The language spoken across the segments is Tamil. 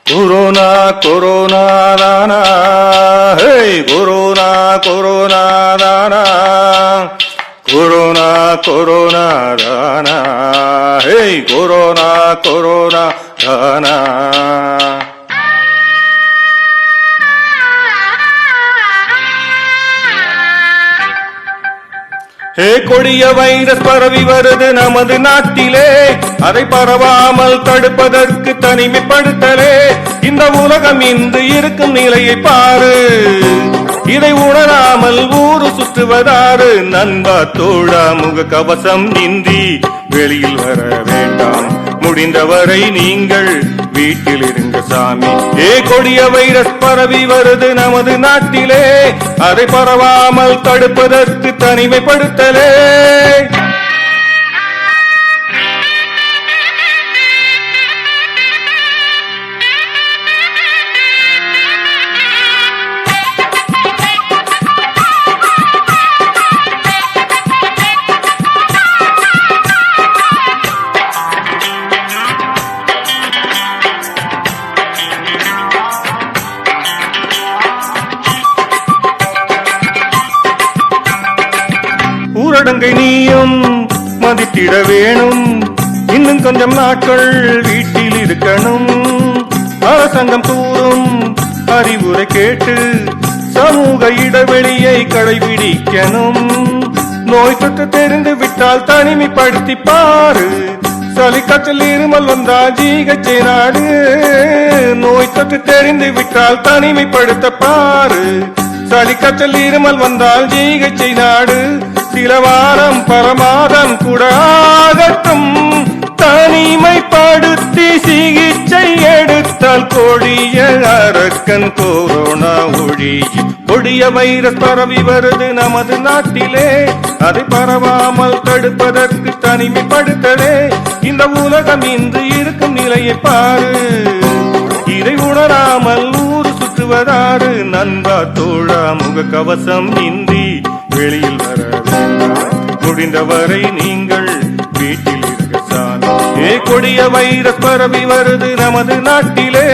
கொரோனா கொரோனா தானா, ஹே கொரோனா கொரோனா தானா, கொரோனா கொரோனா தானா, ஹே கொரோனா கொரோனா தானா. கொடிய வைரஸ் பரவி வருது நமது நாட்டிலே, அதை பரவாமல் தடுப்பதற்கு தனிமைப்படுத்தலே இந்த உலகம் இன்று இருக்கும் நிலையை பாரு. இதை உணராமல் ஊரு சுற்றுவதாறு. நண்பா தோழா முக கவசம் இன்றி வெளியில் வர வேண்டாம். முடிந்தவரை நீங்கள் வீட்டில் இருங்க சாமி. கொடிய வைரஸ் பரவி வருது நமது நாட்டிலே, அதை பரவாமல் தடுப்பதற்கு தனிமைப்படுத்தலே. ஊரடங்கை நீயும் மதித்திட வேணும். இன்னும் கொஞ்சம் நாட்கள் வீட்டில் இருக்கணும். அரசாங்கம் கூறும் அறிவுரை கேட்டு சமூக இடைவெளியை கடைபிடிக்கணும். நோய் தொற்று தெரிந்து விட்டால் தனிமைப்படுத்தி பாரு. சளிக்காற்றில் இருமல் வந்தால் ஜிஹெச்சை நாடு. நோய் தொற்று தெரிந்து விட்டால் தனிமைப்படுத்த பாரு. சளிக்காற்றில் இருமல் வந்தால் ஜிஹெச்சை நாடு. சில வாரம் பல மாதம் கூட ஆகட்டும். தனிமைப்படுத்தி சிகிச்சை எடுத்தால் கொடிய அரக்கன் கொரோனா ஒழியும். கொடிய வைரஸ் பரவி வருது நமது நாட்டிலே, அதை பரவாமல் தடுப்பதற்கு தனிமைப்படுத்தலே இந்த உலகம் இன்று இருக்கும் நிலையை பாரு. இதை உணராமல் ஊரு சுற்றுவதாறு. நண்பா தோழா முக கவசம் இன்றி வெளியில் வர வேண்டாம். முடிந்தவரை நீங்கள் வீட்டில் இருக்க சாமி. கொடிய வைரஸ் பரவி வருது நமது நாட்டிலே,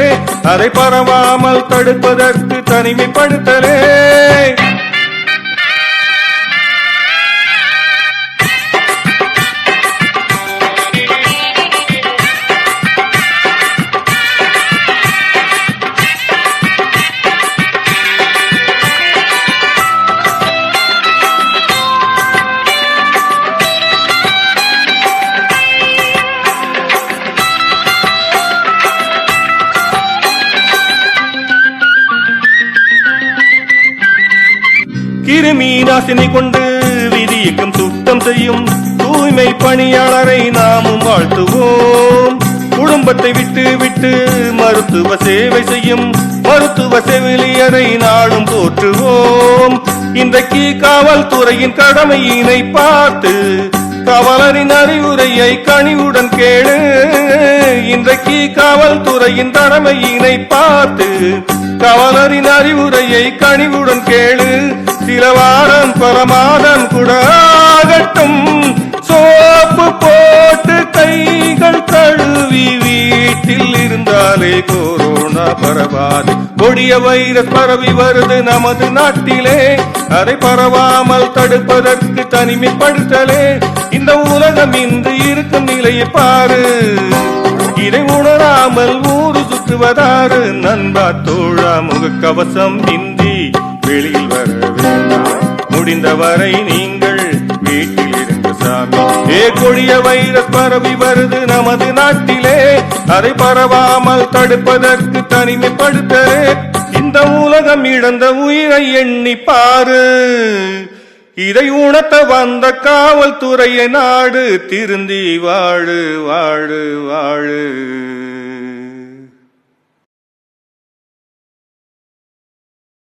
அதை பரவாமல் தடுப்பதற்கு தனிமைப்படுத்தலே. கிருமி நாசினி கொண்டு விதியக்கம் சுத்தம் செய்யும் தூய்மை பணியாளரை நாமும் வாழ்த்துவோம். குடும்பத்தை விட்டு விட்டு மருத்துவ சேவை செய்யும் மருத்துவ செவிலியரை நாளும் போற்றுவோம். இன்றைக்கு காவல்துறையின் கடமையினை பார்த்து காவலரின் அறிவுரையை கனிவுடன் கேளு. இன்றைக்கு காவல்துறையின் கடமையினை பார்த்து காவலரின் அறிவுரையை கனிவுடன் கேளு. சில வாரம் பல மாதம் கூட ஆகட்டும். சோப்பு போட்டு கைகள் கழுவி வீட்டில் இருந்தாலே கொரோனா பரவாது. கொடிய வைரஸ் பரவி வருது நமது நாட்டிலே, அதை பரவாமல் தடுப்பதற்கு தனிமைப்படுத்தலே இந்த உலகம் இன்று இருக்கும் நிலையை பாரு. இதை உணராமல் ஊரு சுற்றுவதாறு. நண்பா தோழா முக கவசம் இன்றி வெளியில் வர வேண்டாம். முடிந்தவரை நீங்கள் வீட்டில் இருங்க சாமி. கொடிய வைரஸ் பரவி வருது நமது நாட்டிலே, அதை பரவாமல் தடுப்பதற்கு தனிமைப்படுத்தலே இந்த உலகம் இழந்த உயிரை எண்ணி பாரு. இதை உணர்த்த வந்த காவல்துறையை நாடு. திருந்தி வாழு வாழு வாழு.